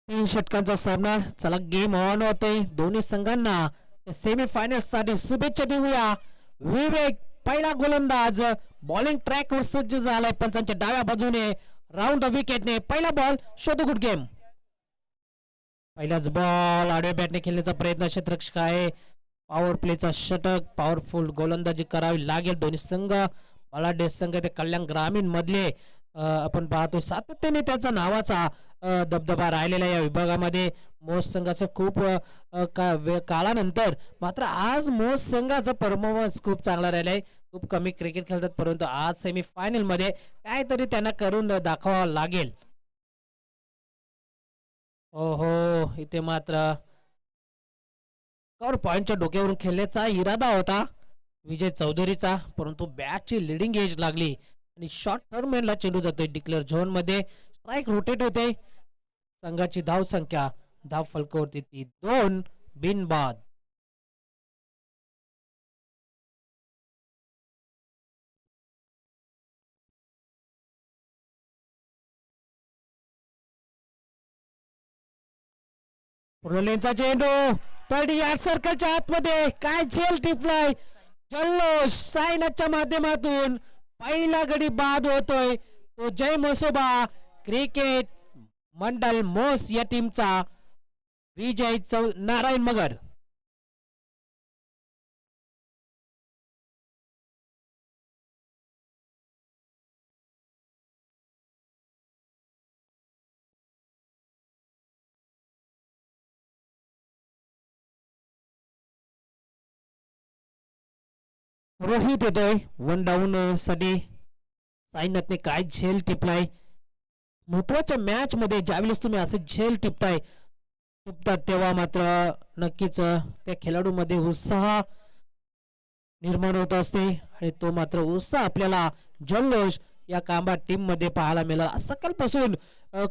तीन षटकांचा सामना. चला गेम ऑन होतोय. दोन्ही संघांना सेमीफायनल साठी शुभेच्छा देऊया. विवेक पहिला गोलंदाज बॉलिंग ट्रॅक वर सज्ज झालाय. पंचांच्या डाव्या बाजूने राऊंड द विकेटने पहिला बॉल शोधू गुड गेम. पहिलाच बॉल आडव्या बॅटने खेळण्याचा प्रयत्न. क्षेत्ररक्षक आहे. पॉवर प्लेचा षटक. पॉवरफुल गोलंदाजी करावी लागेल. दोन्ही संघ बलाढ्य संघ ते कल्याण ग्रामीण मधले आपण पाहतो सातत्याने त्याचा नावाचा दबदबा राहिलेला या विभागामध्ये. मोस संघाचं खूप काळानंतर मात्र आज मोस संघाचा परफॉर्मन्स खूप चांगला राहिलाय. खूप कमी क्रिकेट खेळतात परंतु आज सेमी फायनल मध्ये काहीतरी त्यांना करून दाखवावं लागेल. ओहो इथे मात्र कव्हर पॉइंटच्या डोक्यावरून खेळण्याचा इरादा होता विजय चौधरीचा परंतु बॅटची लिडिंग एज लागली आणि शॉर्ट टर्म चेंडू जातोय डिक्लेअर झोन मध्ये. स्ट्राईक रोटेट होते. संघाची धाव संख्या धाव फलकावरती ती 2 बिनबाद. पुरलेंचा चेंडू 30 यार्ड सर्कलच्या आतमध्ये. काय झेल टिपलाय. जल्लोष सायनाच्या माध्यमातून पहिला गडी बाद होतोय. तो जय मोसोबा क्रिकेट मंडल मोस या टीमचा विजय नारायण मगर. रोहित येतोय वन डाऊन साठी. साईनाथने काय झेल टिपलाय. महत्वाच्या मॅच मध्ये ज्यावेळेस तुम्ही असे झेल टिपतात तेव्हा मात्र नक्कीच त्या खेळाडूमध्ये उत्साह निर्माण होत असते आणि तो मात्र उत्साह आपल्याला जल्लोष या कांबा टीम मध्ये पाहायला मिळाला. सकाळपासून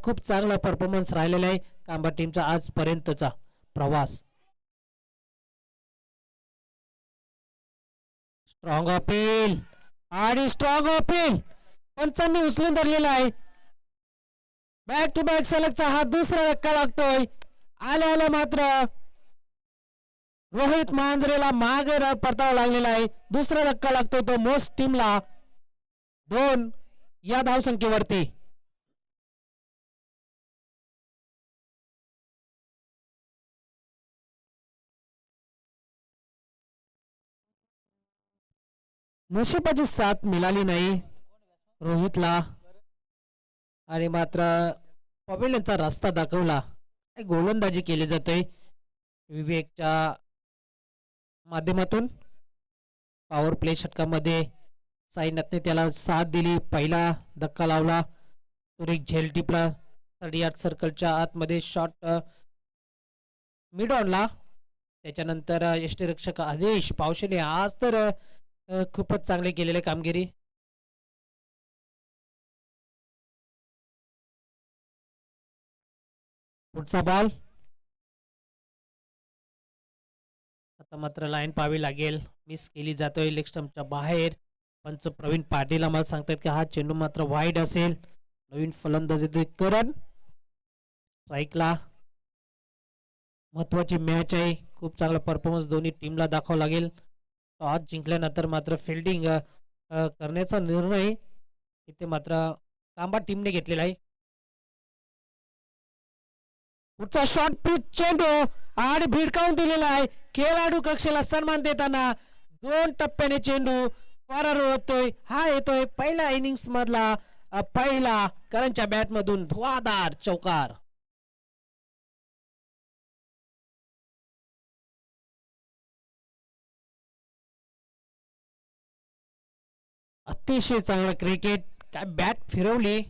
खूप चांगला परफॉर्मन्स राहिलेला आहे कांबा टीमचा आजपर्यंतचा प्रवास. स्ट्रॉंग अपील आणि स्ट्रॉंग अपील पंचांनी उचलून धरलेला आहे. बॅक टू बॅक सलगचा हा दुसरा धक्का लागतोय. आल्या आल्या मात्र रोहित मांजरेला मागे परतावा लागलेला आहे. दुसरा धक्का लागतोय तो मोस्ट टीमला 2 या धावसंख्येवरती. नशिबाची साथ मिळाली नाही रोहितला आणि मात्र पवेलियनचा रस्ता दाखवला. गोलंदाजी केली जाते विवेकच्या माध्यमातून. पॉवर प्ले षटकामध्ये साईनाथने त्याला साथ दिली. पहिला धक्का लावला. तुरिक झेल टिपला 30 सर्कलच्या आतमध्ये शॉट मिड ऑनला. त्याच्यानंतर यष्टीरक्षक आदेश पावशेने आज तर खूपच चांगले केलेले कामगिरी. पुढचा बॉल आता मात्र लाईन पाहावी लागेल. मिस केली जातोय लेग स्टंपच्या बाहेर. पंच प्रवीण पाटील आम्हाला सांगतात की हा चेंडू मात्र वाईड असेल. नवीन फलंदाज करण स्ट्राईकला. महत्वाची मॅच आहे. खूप चांगला परफॉर्मन्स दोन्ही टीमला दाखवावा लागेल. टॉस जिंकल्यानंतर मात्र फिल्डिंग करण्याचा निर्णय इथे मात्र तांबा टीमने घेतलेला आहे. पुढचा शॉट पिच चेंडू आणि भिडकावून दिलेला आहे. खेळाडू कक्षेला सन्मान देताना 2 टप्प्याने चेंडू फरार होतोय. हा येतोय पहिल्या इनिंग्स मधला पहिला करणच्या बॅट मधून धुवाधार चौकार. अतिशय चांगला क्रिकेट. काय बॅट फिरवली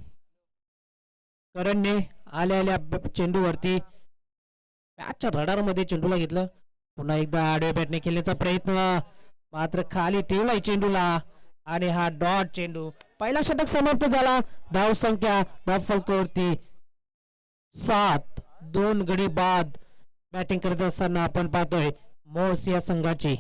करणने आल्या आल्या चेंडूवरती. बॅटच्या रडार मध्ये चेंडूला घेतलं. पुन्हा एकदा आडव्या बॅटने खेळण्याचा प्रयत्न मात्र खाली ठेवलाय चेंडूला आणि हा डॉट चेंडू. पहिला षटक समाप्त झाला. धाव संख्या धाव फलकावरती 7. 2 गडी बाद. बॅटिंग करत असताना आपण पाहतोय मोस या संघाची.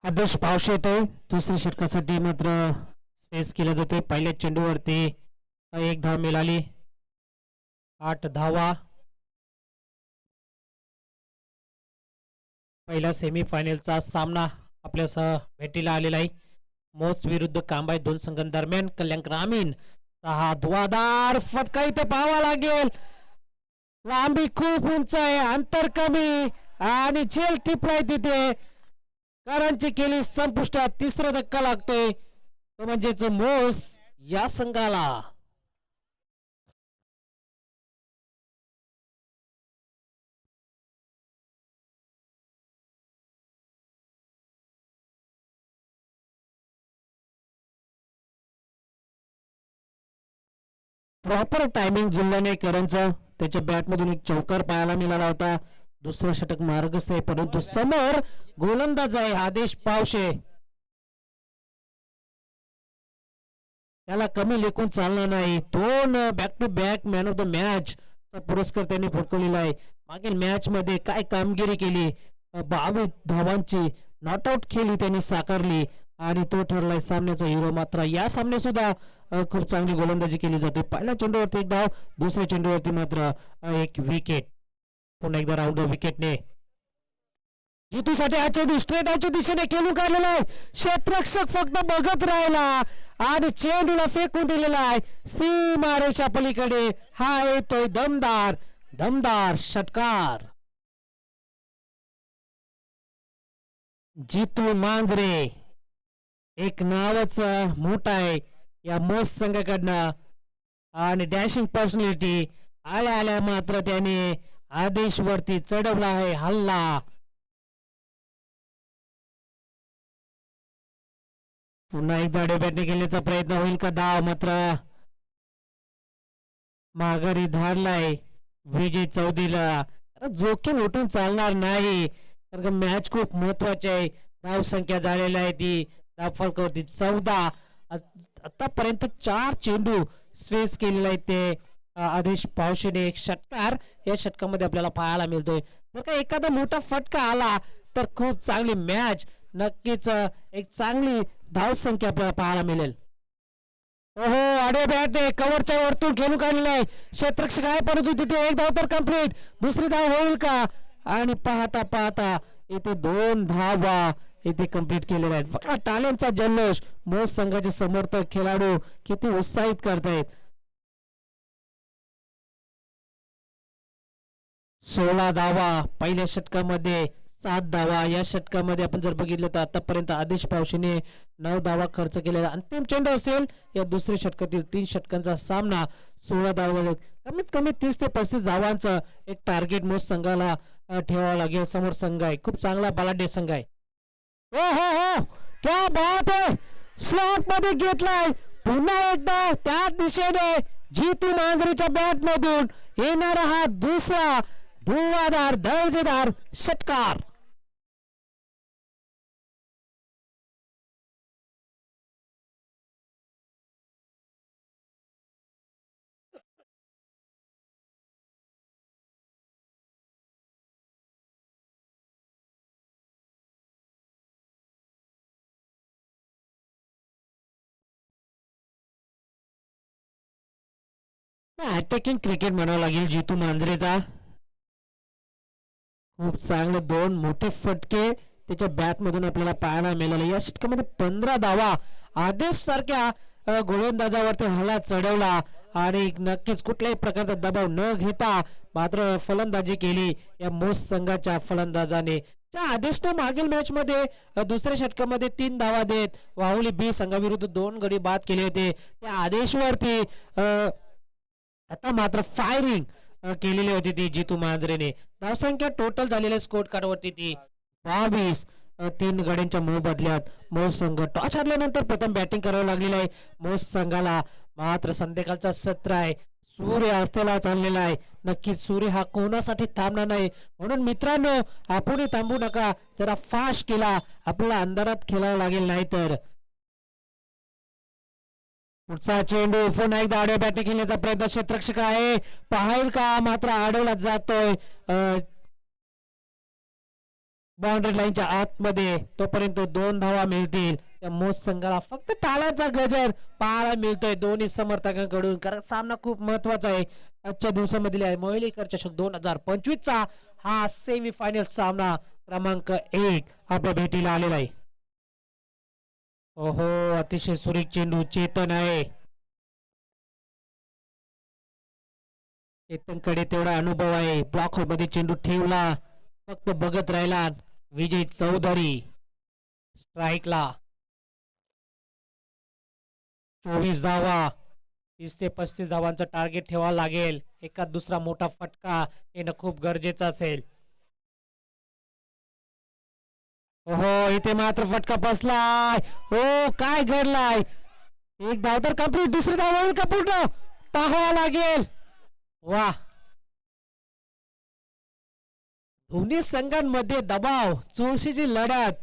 आदेश पावशे येतोय दुसऱ्या षटकासाठी मात्र स्पेस केलं जाते. पहिल्या चेंडूवरती एक धाव मिळाली. 8 धावा. पहिला सेमीफायनलचा सामना आपल्यासह भेटीला आलेला आहे. मोस विरुद्ध कांबाई दोन संघांदरम्यान. कल्याण ग्रामीण हा धुवाधार फटका इथे पाहावा लागेल. लांबी खूप उंच आहे, अंतर कमी आणि झेल टिपलाय तिथे. करांची केली संपुष्टात. तिसरा धक्का लागतोय तो म्हणजेच मोस या संघाला. प्रॉपर टायमिंग जुळल्याने करणचं त्याच्या बॅट मधून एक चौकार पाहायला मिळाला होता. दुसरं षटक मार्गस्थ आहे, परंतु समोर गोलंदाज आहे आदेश पावशे. त्याला कमी लेखून चालणार नाही. 2 back to back man of the match चा पुरस्कार त्यांनी पटकवलेला आहे. मागील मॅच मध्ये काय कामगिरी केली, 22 धावांची नॉट आउट खेळी त्यांनी साकारली आणि तो ठरलाय सामन्याचा हिरो. मात्र या सामन्यात सुद्धा खूप चांगली गोलंदाजी केली जाते. पहिल्या चेंडूवरती एक धाव, दुसऱ्या चेंडूवरती मात्र एक विकेट. पुन्हा एकदा राऊंड विकेटने जितूसाठी हा चेंडू स्ट्रेट आउटच्या दिशेने खेळून काढलेला आहे. क्षेत्ररक्षक फक्त बघत राहिला आणि चेंडूला फेकून दिलेला आहे सीमारेषा पलीकडे. हा येतोय दमदार दमदार षटकार. जितू मांजरे एक नावच मोठा आहे या मोस संघाकडनं आणि डॅशिंग पर्सनॅलिटी. आल्या आल्या मात्र त्याने आदेश वरती चढवला आहे हल्ला. पुन्हा एकदा बॅटिंग खेळण्याचा प्रयत्न होईल का? धाव मात्र माघारी धारलाय विजय चौधरीला. जोखीम उठून चालणार नाही कारण मॅच खूप महत्वाची आहे. धाव संख्या झालेली आहे ती धाव फलकावरती 14. आतापर्यंत 4 चेंडू स्पेस केलेला आहे ते आदेश पावशेने. एक षटकार या षटकामध्ये आपल्याला पाहायला मिळतोय. जर का एखादा मोठा फटका आला तर खूप चांगली मॅच, नक्कीच एक चांगली धाव संख्या आपल्याला पाहायला मिळेल. ओहो, आडे बॅटने कव्हरच्या वरतून खेळून काढलेला आहे. क्षेत्ररक्षक आहे परंतु तिथे एक धाव तर कंप्लीट. दुसरी धाव होईल का? आणि पाहता पाहता इथे 2 धावा इथे कंप्लीट केलेल्या आहेत. बघा टाळ्यांचा जल्लोष. मोस संघाचे समर्थक खेळाडू किती उत्साहित करतायत. 16 धावा पहिल्या षटकामध्ये, 7 धावा या षटकामध्ये. आपण जर बघितलं तर आतापर्यंत आदेश पावशेने 9 धावा खर्च केलेला. अंतिम चेंडू असेल या दुसऱ्या षटकातील 3 षटकांचा सामना. 16 धावा, कमीत कमी 30 ते 35 धावांचं एक टार्गेट मोस संघाला ठेवावं लागेल. समोर संघ आहे, खूप चांगला बलाढ्य संघ आहे. हो हो हो, क्या बात आहे. स्लॉट मध्ये घेतलाय पुन्हा एकदा त्या दिशेने जितू मांजरेच्या बॅट मधून येणारा हा दुसरा धुवाधार दर्जेदार षटकार. अटॅकिंग क्रिकेट म्हणावं लागेल जितू मांजरेचा. खूप चांगले 2 मोठे फटके त्याच्या बॅट मधून आपल्याला पाहायला मिळाले. या षटकामध्ये 15 धावा आदेश सारख्या गोलंदाजावरती हल्ला चढवला आणि नक्कीच कुठल्याही प्रकारचा दबाव न घेता मात्र फलंदाजी केली या मोस संघाच्या फलंदाजाने. त्या आदेशने मागील मॅच मध्ये दुसऱ्या षटकामध्ये 3 धावा देत वाहुली बी संघाविरुद्ध 2 गडी बाद केले होते. त्या आदेशवरती आता मात्र फायरिंग केलेली होती ती जितू मांजरेने. धावसंख्या टोटल झालेल्या स्कोर कार्ड वरती ती 22. 3 गड्यांच्या मोबदल्यात मोस संघ टॉस हरल्यानंतर प्रथम बॅटिंग करावं लागलेलं आहे मोस संघाला. मात्र संध्याकाळचा सत्र आहे, सूर्य अस्ताला चाललेला आहे. नक्कीच सूर्य हा कोणासाठी थांबणार नाही. म्हणून मित्रांनो, आपण थांबू नका. जरा फास्ट केला आपल्याला अंधारात खेळावं लागेल. नाही तर पुढचा चेंडू पुन्हा एकदा आडव्या बॅटिंग खेळण्याचा प्रयत्न क्षेत्ररक्षक आहे, पाहाल का? मात्र अडवला जातोय. बाउंड्री लाईनच्या आतमध्ये, तोपर्यंत 2 धावा मिळतील. त्या मोस संघाला फक्त टाळ्याचा गजर पाहायला मिळतोय दोन्ही समर्थकांकडून, कारण सामना खूप महत्वाचा आहे. आजच्या दिवसामधील मोहिलीकर चषक 2025 चा हा सेमीफायनल सामना क्रमांक 1 आपल्या भेटीला आलेला आहे. ओहो, अतिशय सुरेख चेंडू. चेतन आहे, चेतनकडे तेवढा अनुभव आहे. ब्लॉक होल मध्ये चेंडू ठेवला, फक्त बघत राहिला. विजय चौधरी स्ट्राईकला. 24 धावा, 30 ते 35 धावांचं टार्गेट ठेवावं लागेल. एका दुसरा मोठा फटका येणं खूप गरजेचं असेल. हो, इथे मात्र फटका बसलाय. हो, काय घडलाय? एक धाव तर कंप्लीट, दुसरी धाव होईल का पूर्ण? पाहावं लागेल. वा, दोन्ही संघांमध्ये दबाव, चुरशीची लढत.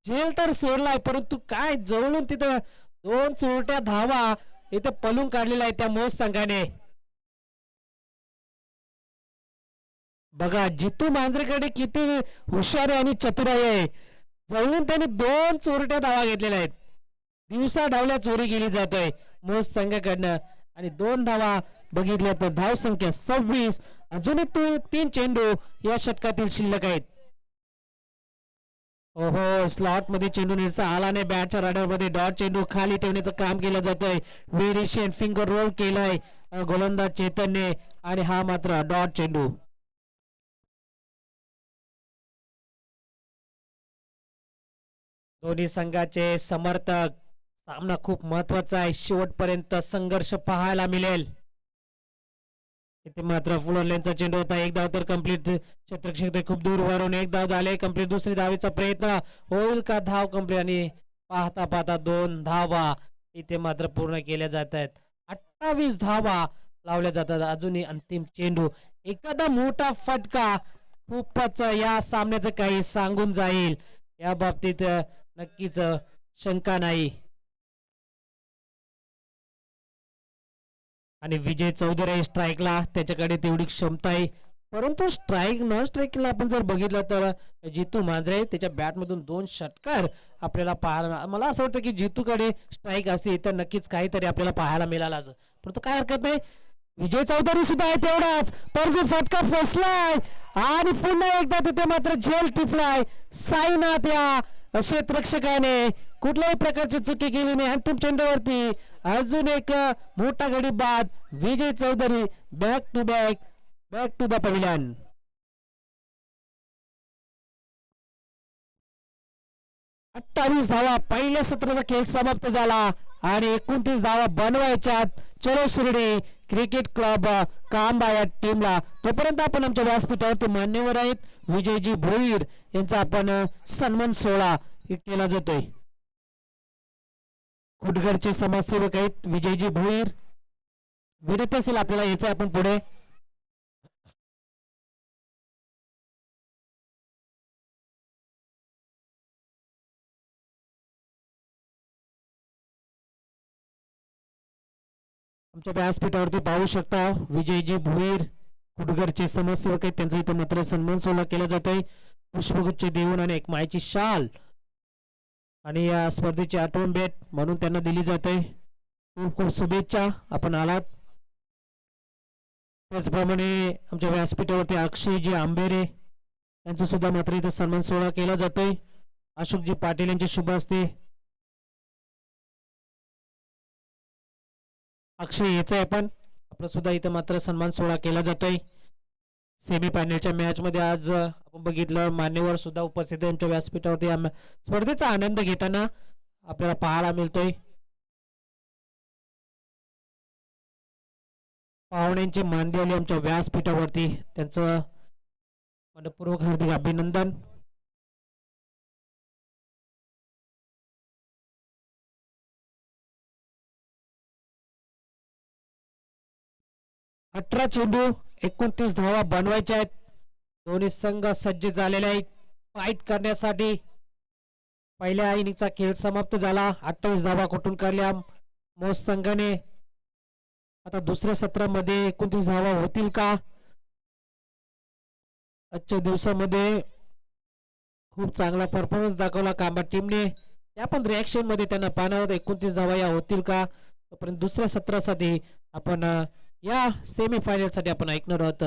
झेल तर सोडलाय, परंतु काय जवळून तिथं 2 चोरट्या धावा इथे पलून काढलेल्या आहेत त्या मोस संघाने. बघा, जितू मांजरेकडे किती हुशार आणि चतुराई आहे. जवळून त्यांनी 2 चोरट्या धावा घेतलेल्या आहेत. दिवसा डावल्या चोरी केली जातोय मोस संघाकडनं, आणि 2 धावा बघितल्या तर धाव संख्या 26. अजूनही 3 चेंडू या षटकातील शिल्लक आहेत. ओहो, स्लॉट मध्ये चेंडू निरसा आला नाही. बॅटच्या राडारमध्ये डॉट चेंडू खाली ठेवण्याचं काम केलं जातंय. व्हेरिएशन फिंगर रोल केलाय गोलंदाज चेतनने, आणि हा मात्र डॉट चेंडू. दोन्ही संघाचे समर्थक, सामना खूप महत्वाचा आहे. शेवटपर्यंत संघर्ष पाहायला मिळेल. इथे मात्र फुलरलेनचा चेंडू होता. एक धाव तर कंप्लीट. क्षेत्रक्षेत्र खूप दूर वरून एक धाव झाले कंप्लीट. दुसरी धावेचा प्रयत्न होईल का? धाव कंप्लीट, आणि पाहता पाहता 2 धावा इथे मात्र पूर्ण केल्या जात आहेत. 28 धावा लावल्या जातात. अजूनही अंतिम चेंडू. एखादा मोठा फटका खूपच या सामन्याचं काही सांगून जाईल, या बाबतीत नक्कीच शंका नाही. आणि विजय चौधरी स्ट्राईकला, त्याच्याकडे तेवढी क्षमता आहे. परंतु स्ट्राईक न स्ट्राईकला आपण जर बघितलं तर जितू मांजरे त्याच्या बॅटमधून 2 षटकार आपल्याला पाहायला. मला असं वाटतं की जितूकडे स्ट्राईक असते तर नक्कीच काहीतरी आपल्याला पाहायला मिळालं असं. परंतु काय हरकत नाही, विजय चौधरी सुद्धा आहे तेवढाच. परंतु फटका फसलाय, आणि पुन्हा एकदा तिथे मात्र झेल टिपलाय साईनाथ या क्षेत्ररक्षकाने. कुठल्याही प्रकारची चुकी केली नाही. अंतिम चेंडूवरती अजून एक मोठा गडी बाद. Vijay Chaudhari back to the pavilion. अठ्ठावीस धावा, पहिल्या सत्राचा खेळ समाप्त झाला, आणि 29 धावा बनवायच्यात चलो शिर्डी क्रिकेट क्लब कांबा या टीमला. तोपर्यंत आपण आमच्या व्यासपीठावरती मान्यवर आहेत विजयजी भोईर यांचा आपण सन्मान सोहळा केला जातोय. खुटगडचे समाजसेवक आहेत विजयजी भोईर. विनंती असेल आपल्याला यायचं आपण पुढे. आमच्या व्यासपीठावरती पाहू शकता विजयजी भोईर खुटगडचे समाजसेवक आहेत. त्यांचा इथं मात्र सन्मान सोहळा केला जातोय. पुष्पगुच्छ देऊन आणि एक मायची शाल आणि या स्पर्धेची आठवण भेट म्हणून त्यांना दिली जाते. खूप खूप शुभेच्छा, आपण आलात. त्याचप्रमाणे आमच्या व्यासपीठावरती अक्षयजी आंबेरे यांचा सुद्धा मात्र इथं सन्मान सोहळा केला जातोय. अशोकजी पाटील यांचे शुभ हस्ते अक्षय याचा पण आपला सुद्धा इथं मात्र सन्मान सोहळा केला जातोय. सेमीफायनलच्या मॅच मध्ये आज आपण बघितलं मान्यवर सुद्धा उपस्थित आहे. आमच्या व्यासपीठावरती स्पर्धेचा आनंद घेताना आपल्याला पाहायला मिळतोय. पाहुण्यांचे मानदी आले आमच्या व्यासपीठावरती, त्यांचं मनपूर्वक हार्दिक अभिनंदन. अठरा चेंडू 29 धावा बनवायच्या आहेत. दोन्ही संघ सज्ज झालेले आहेत फाईट करण्यासाठी. पहिल्या इनिंगचा खेळ समाप्त झाला. 28 धावा कुठून काढल्या मोस संघाने. आता दुसऱ्या सत्रामध्ये 29 धावा होतील का? आजच्या दिवसामध्ये खूप चांगला परफॉर्मन्स दाखवला कांबा टीमने. त्या पण रिॲक्शन मध्ये त्यांना पाण्यावर 29 धावा या होतील का, तोपर्यंत दुसऱ्या सत्रासाठी आपण या सेमीफायनल साठी आपण ऐकणार आहोत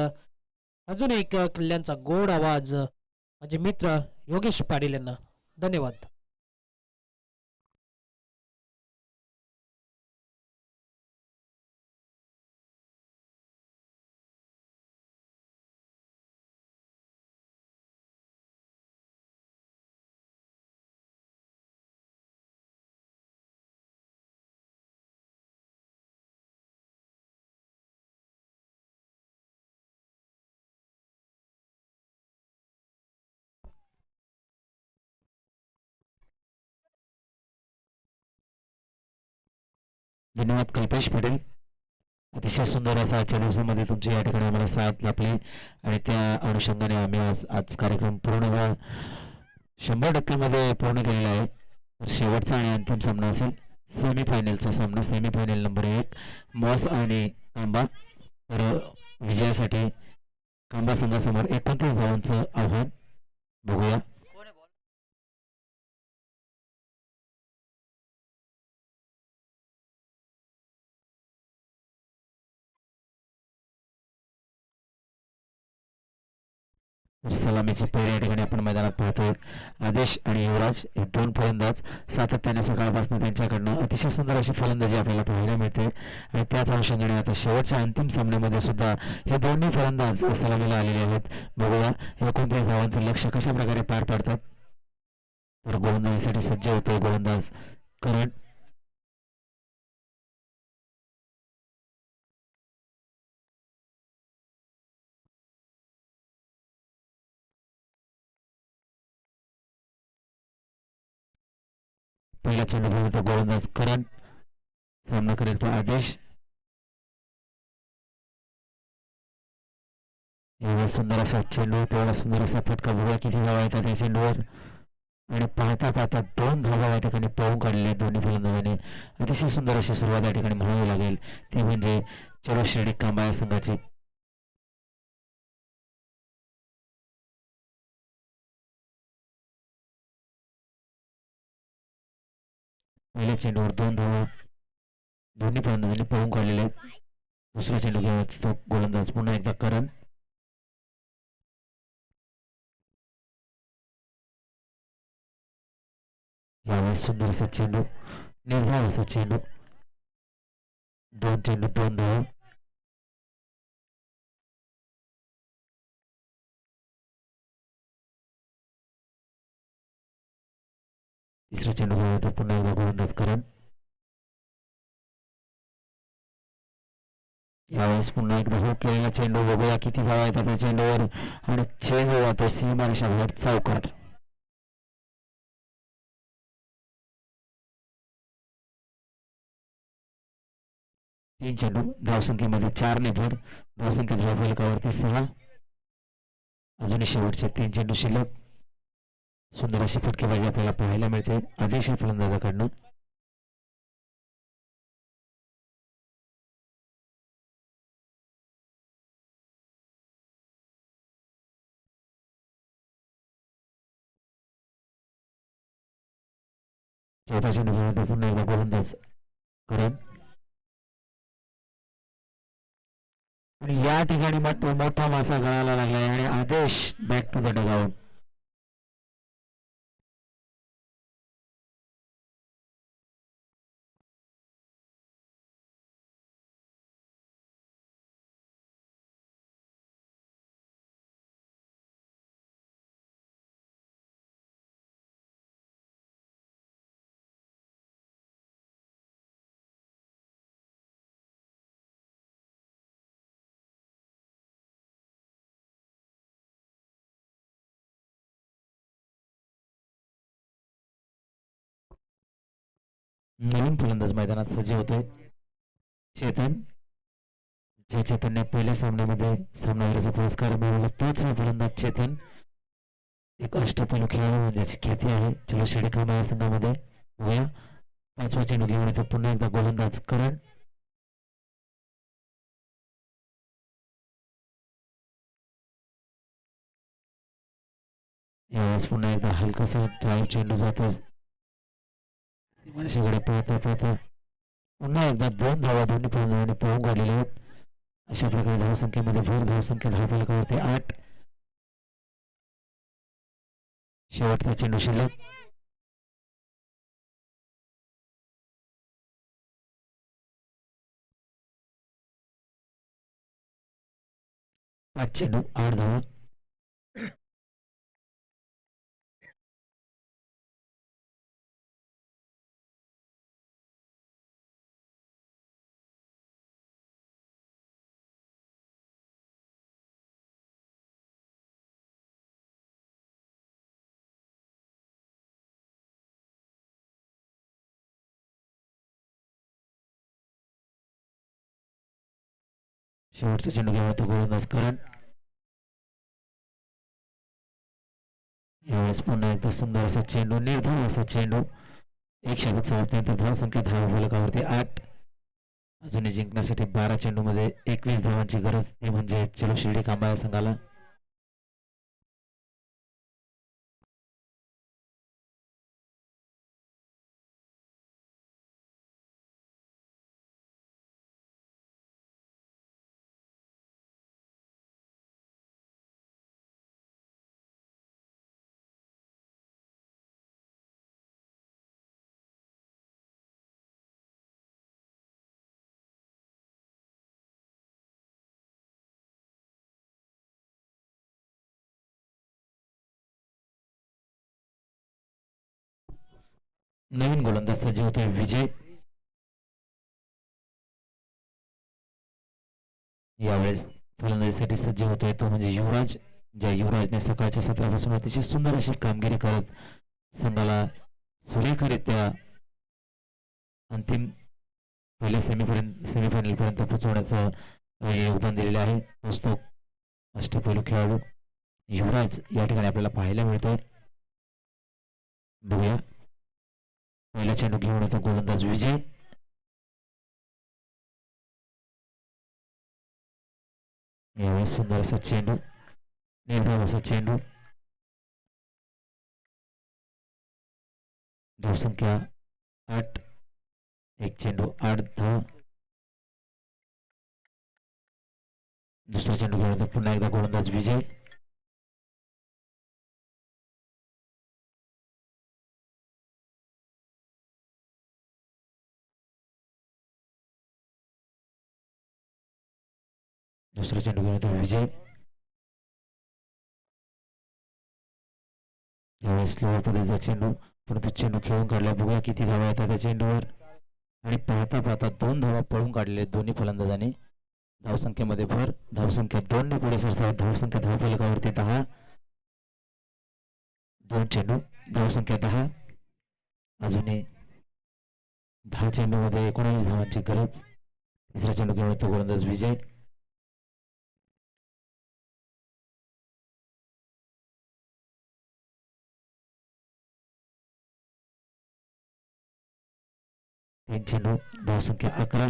अजून एक किल्ल्यांचा गोड आवाज माझे मित्र योगेश पाटील यांना. धन्यवाद. धन्यवाद कल्पेश पटेल. अतिशय सुंदर असा आजच्या दिवसामध्ये तुमची या ठिकाणी आम्हाला साथ लाभली आणि त्या अनुषंगाने आम्ही आज कार्यक्रम पूर्ण 100% पूर्ण केलेला आहे. शेवटचा आणि अंतिम सामना असेल सेमीफायनलचा सामना. सेमीफायनल नंबर 1 मॉस आणि कांबा. तर विजयासाठी कांबा संघासमोर 29 धावांचं आव्हान. बघूया. सलामीची पेरी या ठिकाणी आपण मैदानात पाहतोय. आदेश आणि युवराज हे दोन फलंदाज सातत्याने सकाळपासून त्यांच्याकडनं अतिशय सुंदर अशी फलंदाजी आपल्याला पाहायला मिळते आणि त्याच अनुषंगाने आता शेवटच्या अंतिम सामन्यामध्ये सुद्धा हे दोन्ही फलंदाज सलामीला आलेले आहेत. बघूया 29 धावांचं लक्ष्य कशा प्रकारे पार पाडतात. तर गोलंदाजीसाठी सज्ज होतोय गोलंदाज करण. पहिला चेंडू घेऊन येतो गोलंदाज करण. सामना करेल तो आदेश. एवढा सुंदर असा चेंडू, तेवढा सुंदर असा फटका. बघूया किती धावा येतात या चेंडूवर. आणि पाहता पाहता 2 धावा या ठिकाणी पळून काढलेल्या दोन्ही फलंदाजांनी. अतिशय सुंदर अशी सुरुवात या ठिकाणी म्हणावी लागेल, ती म्हणजे चलो श्रेणी कांबा या संघाची. पहिल्या चेंडूवर 2 धावा दोन्ही फलंदाजांनी पळून काढलेले आहेत. दुसरा चेंडू घेऊन तो गोलंदाज पुन्हा एकदा करण. यावेळेस सुंदर असा चेंडू, निर्धाव असा चेंडू. 2 चेंडू 2 धावा. तिसरा चेंडू घेऊन येतो पुन्हा एकदा गोलंदाज करण. यावेळेस पुन्हा एकदा हो केलेला चेंडू. बघूया किती धावा येतात त्या चेंडूवर आणि चेंडू जातो सीमारेषाबाहेर चौकार. तीन चेंडू धावसंख्येमध्ये 4 ने भर. धावसंख्या धावफलकावरती 6. अजूनही शेवटचे 3 चेंडू शिल्लक. सुंदर अशी फटकेबाजी आपल्याला पाहायला मिळते आदेश फलंदाजाकडनं. चौथा चेंडू घेऊन पुन्हा एकदा गोलंदाज करण. आणि या ठिकाणी मोठा मासा गळायला लागलाय आणि आदेश बॅक टू द डगआउट. नवीन फलंदाज मैदानात सज्ज होतोय चेतन. ज्या चेतनने पहिल्या सामन्यामध्ये सामनावीराचा पुरस्कार मिळवला तोच हा फलंदाज चेतन. एक अष्टपैलू खेळाडू म्हणजे ख्याती आहे चलो शेडी कांबा या संघामध्ये. बघूया 5वा चेंडू घेऊन येतो पुन्हा एकदा गोलंदाज करण. यावेळेस पुन्हा एकदा हलकासा ड्राईव्ह चेंडू जातो सीमारेषेकडे पळता पळता पुन्हा एकदा 2 धावा दोन्ही प्रमाणे पळून काढलेल्या आहेत. अशा प्रकारे धावसंख्येमध्ये भर धावसंख्या धावफलकावरती 8. शेवटचा चेंडू शिल्लक. पाच चेंडू 8 धावा. शेवटचा चेंडू घेऊन तो गोलंदाज करण. यावेळेस पुन्हा एकदा सुंदर असा चेंडू, निर्धाव असा चेंडू. एक षटक समाप्तीनंतर धावसंख्या धावफलकावरती 8. अजूनही जिंकण्यासाठी 12 चेंडूमध्ये 21 धावांची गरज, ती म्हणजे चलो शिर्डी कांबा या संघाला. नवीन गोलंदाज सज्ज होतोय विजय. यावेळेस फलंदाजीसाठी सज्ज होतोय तो म्हणजे युवराज. ज्या युवराजने सकाळच्या सत्रापासून अतिशय सुंदर अशी कामगिरी करत संघाला सुरेखरित्या अंतिम पहिले सेमीफायनल पर्यंत पोहोचवण्याचं योगदान दिलेले आहे. तोच तो अष्टपैलू खेळाडू युवराज या ठिकाणी आपल्याला पाहायला मिळतोय. बघूया. पहिला चेंडू घेऊन येतो गोलंदाज विजय. यावेळेस सुंदर असा चेंडू, निर्धाव असा चेंडू. धावसंख्या 8. एक चेंडू 8 धावा. दुसरा चेंडू घेऊन येतो पुन्हा एकदा गोलंदाज विजय. दुसरा चेंडू घेऊन येतो विजय. यावेळेस स्लोअर पद्धतीचा चेंडू, परंतु चेंडू खेळून काढला. बघूया किती धावा येतात त्या चेंडूवर. आणि पाहता पाहता 2 धावा पळून काढलेले दोन्ही फलंदाजांनी. धावसंख्येमध्ये भर. धावसंख्या 2 ने पुढे सरसावत. धावसंख्या धावफलकावरती 10. 2 चेंडू, धावसंख्या 10. अजूनही 10 चेंडूमध्ये 19 धावांची गरज. तिसरा चेंडू घेऊन येतो गोलंदाज विजय. तीन चेंडू, धावसंख्या 11.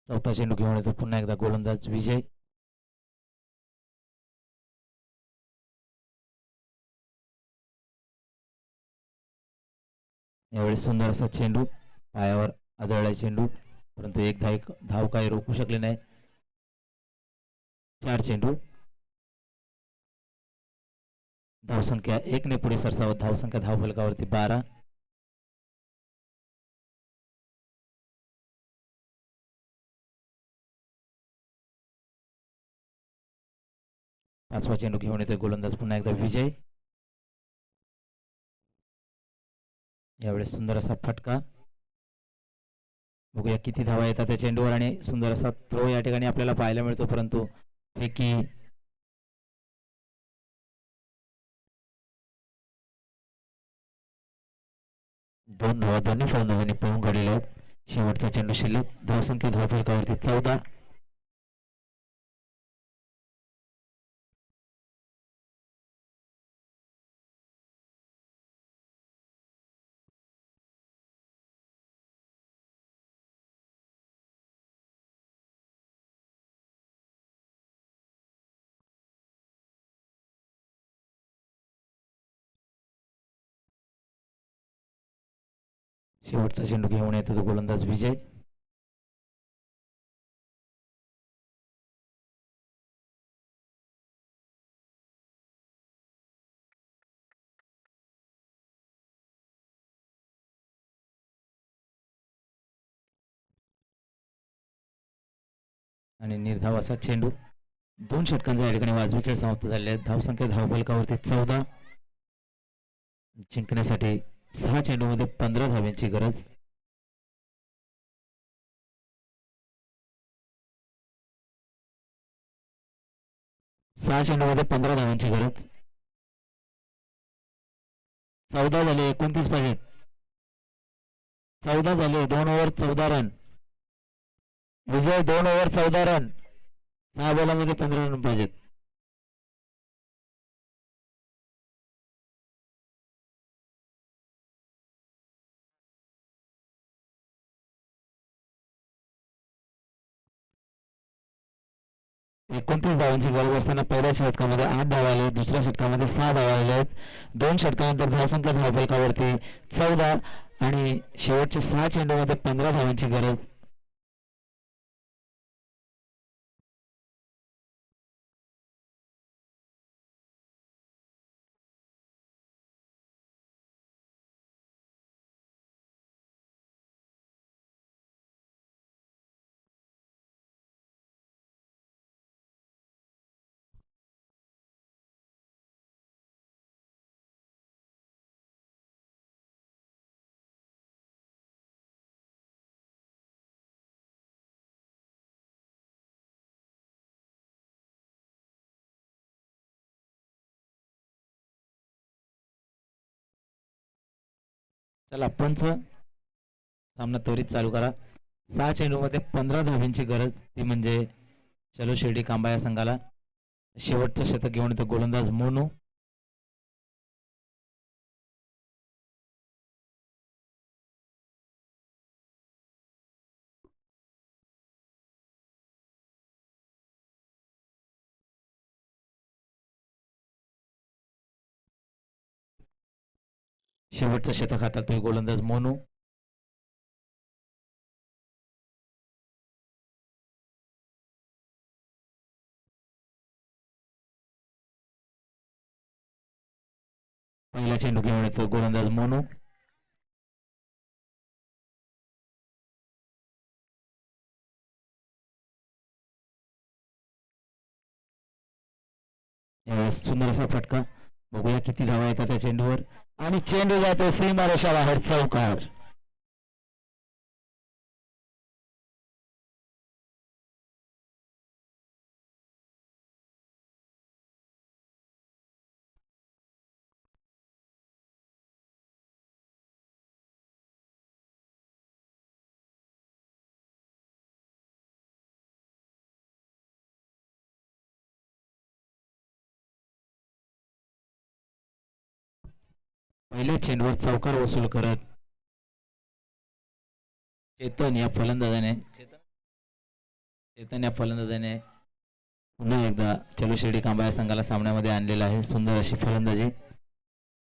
चौथा चेंडू घेऊन येतो पुन्हा एकदा गोलंदाज विजय. यावेळेस सुंदर असा चेंडू, पायावर आदळला चेंडू, परंतु एक धाव काही रोखू शकले नाही. 4 चेंडू, धावसंख्या 1 ने पुढे सरसावत. धावसंख्या धावफलकावरती 12. पाचवा चेंडू घेऊन येतोय गोलंदाज पुन्हा एकदा विजय. यावेळेस सुंदर असा फटका. बघूया किती धावा येतात त्या चेंडूवर. आणि सुंदर असा थ्रो या ठिकाणी आपल्याला पाहायला मिळतो, परंतु फेकी. दोन धावा दोन्ही फलंदाजांनी पळून काढलेल्या आहेत. शेवटचा चेंडू शिल्लक. धावसंख्या धावफलकावरती 14. शेवटचा चेंडू घेऊन येतो तो गोलंदाज विजय. आणि निर्धाव असा चेंडू. 2 षटकांचा या ठिकाणी वाजवी खेळ समाप्त झालेले आहेत. धावसंख्या धावफलकावरती 14. जिंकण्यासाठी 6 चेंडूमध्ये 15 धाव्यांची गरज. सहा चेंडूमध्ये 15 धावांची गरज. 14 झाले, 29 पाहिजेत. 14 झाले, 2 ओव्हर 14 रन. विजय 2 ओव्हर 14 रन. 6 बॉलामध्ये 15 रन पाहिजेत. एकोणतीस धावांची गरज असताना पहिल्या षटकामध्ये 8 धावा आले, दुसऱ्या षटकामध्ये 6 धावा आलेल्या आहेत. 2 षटकानंतर धावसंख्या धावफलकावरती 14 आणि शेवटच्या 6 चेंडूमध्ये 15 धावांची गरज. चला पंच, सामना त्वरित चालू करा. 6 चेंडूमध्ये 15 धावांची गरज, ती म्हणजे चलो शिर्डी कांबा या संघाला. शेवटचं शतक घेऊन येतो गोलंदाज मोनू. शेवटचं शतक हाताळतोय गोलंदाज मोनू. पहिला चेंडू घेऊन येतो गोलंदाज मोनू. यावेळेस सुंदर असा फटका. बघूया किती धावा येतात त्या चेंडूवर. आणि चेंडू जातो सीमारेषा बाहेर, चौकार. पहिल्या चेंडूवर चौकार वसूल करत चेतन या फलंदाजाने पुन्हा एकदा चलो शिर्डी कांबा या संघाला सामन्यामध्ये आणलेला आहे. सुंदर अशी फलंदाजी.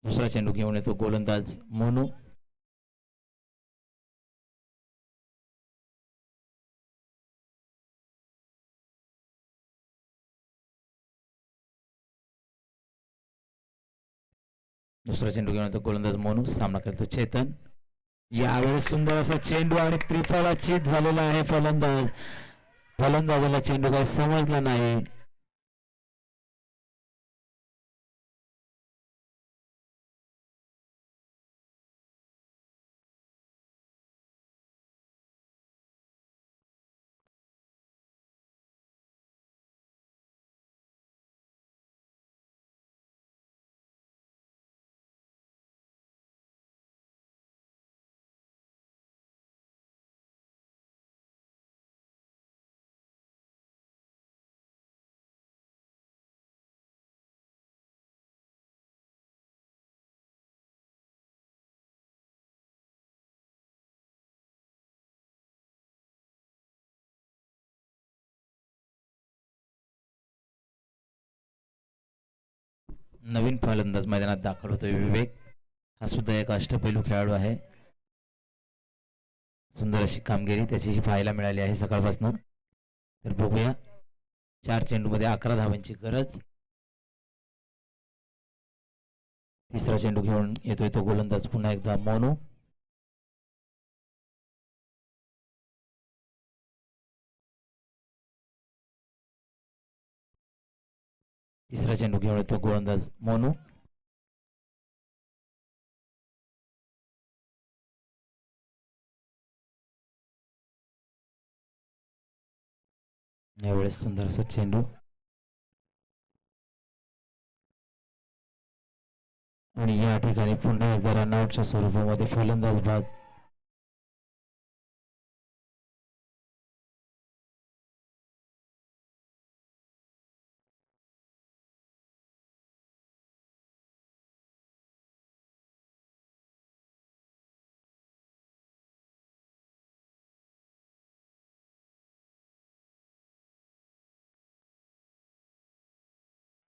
दुसरा चेंडू घेऊन येतो गोलंदाज मोनू. दुसरा चेंडू घेऊन येतो गोलंदाज मोनू. सामना करतो चेतन. यावेळेस सुंदर असा चेंडू आणि त्रिफळाचीत झालेला आहे फलंदाजाला चेंडू काही समजला नाही. नवीन फलंदाज मैदानात दाखल होतोय विवेक. हा सुद्धा एक अष्टपैलू खेळाडू आहे. सुंदर अशी कामगिरी त्याची पाहायला मिळाली आहे सकाळपासून. तर बघूया 4 चेंडूमध्ये 11 धावांची गरज. तिसरा चेंडू घेऊन येतोय तो गोलंदाज पुन्हा एकदा मोनू. तिसरा चेंडू घेऊन येतो गोलंदाज मोनू. यावेळेस सुंदर असा चेंडू आणि या ठिकाणी पुन्हा एकदा रनआउटच्या स्वरूपामध्ये फलंदाज बाद.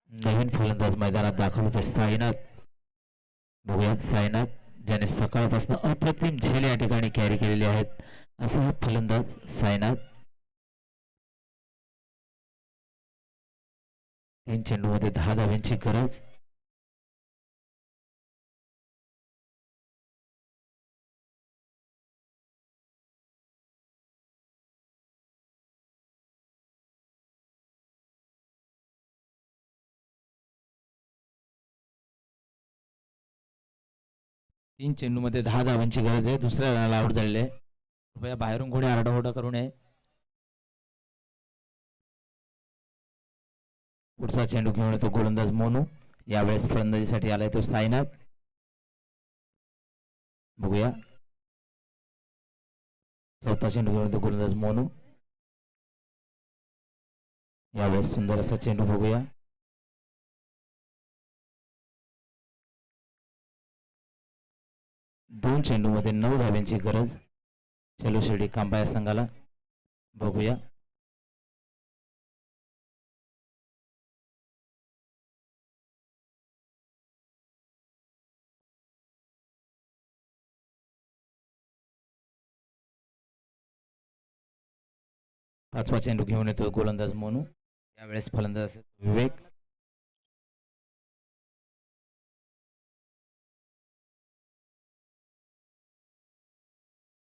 नवीन फलंदाज मैदानात दाखल होते साईनाथ. बघूया साईनाथ ज्याने सकाळपासून अप्रतिम झेल या ठिकाणी कॅरी केलेले आहेत असा हा फलंदाज साईनाथ. 3 चेंडूमध्ये 10 धावांची गरज. तीन चेंडूमध्ये 10 धावांची गरज आहे. दुसऱ्या रनाला आउट झालेले आहे. कृपया बाहेरून कोणी आरडाओरडा करू नये. पुढचा चेंडू घेऊन येतो गोलंदाज मोनू. यावेळेस फलंदाजीसाठी आलाय तो साईनाथ. बघूया चौथा चेंडू घेऊन येतो गोलंदाज मोनू. यावेळेस सुंदर असा चेंडू बघूया. दोन चेंडूमध्ये 9 धाव्यांची गरज चलो शिर्डी कांबा या संघाला. बघूया पाचवा चेंडू घेऊन येतो गोलंदाज मोनू. यावेळेस फलंदाज विवेक.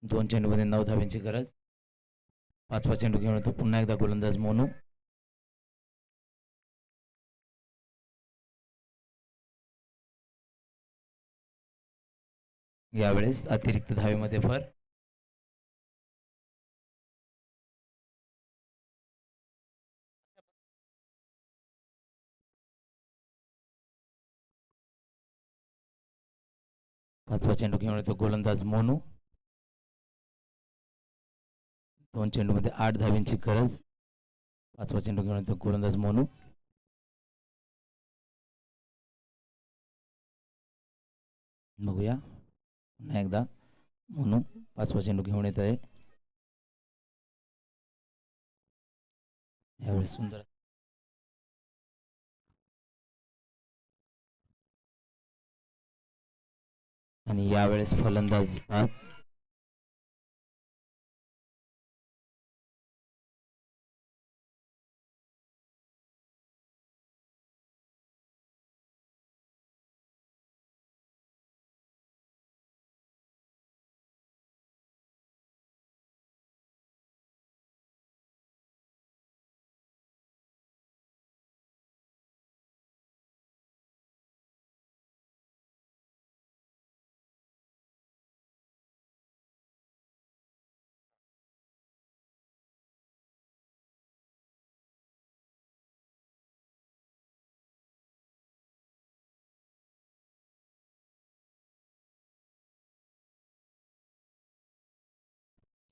दोन चेंडूमध्ये 9 धाव्यांची गरज. पाचवा चेंडू घेऊन येतो पुन्हा एकदा गोलंदाज मोनू. यावेळेस अतिरिक्त धावेमध्ये भर. पाचवा चेंडू घेऊन येतो गोलंदाज मोनू. दोन चेंडूमध्ये 8 धाव्यांची गरज. पाचवा चेंडू घेऊन येतो गोलंदाज मोनू. बघूया पुन्हा एकदा मोनू पाचवा चेंडू घेऊन येत आहे. यावेळेस सुंदर आणि यावेळेस फलंदाज बाद.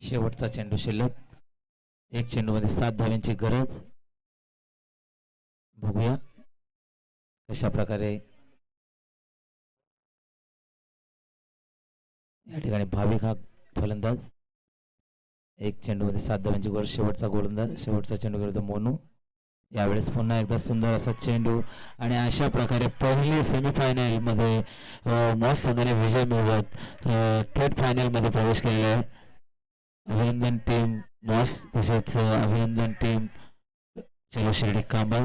शेवटचा चेंडू शिल्लक. एक चेंडूमध्ये 7 धाव्यांची गरज. बघूया कशा प्रकारे या ठिकाणी भाविक हा फलंदाज. एक चेंडूमध्ये 7 धाव्यांची गरज. शेवटचा गोलंदाज शेवटचा चेंडू करतो मोनू. यावेळेस पुन्हा एकदा सुंदर असा चेंडू आणि अशा प्रकारे पहिली सेमीफायनल मध्ये मॉस संघाने विजय मिळवत थेट फायनल मध्ये प्रवेश केलेला आहे. अभिनंदन टीम मॉस तसेच अभिनंदन टीम चलो शिर्डी कांबा.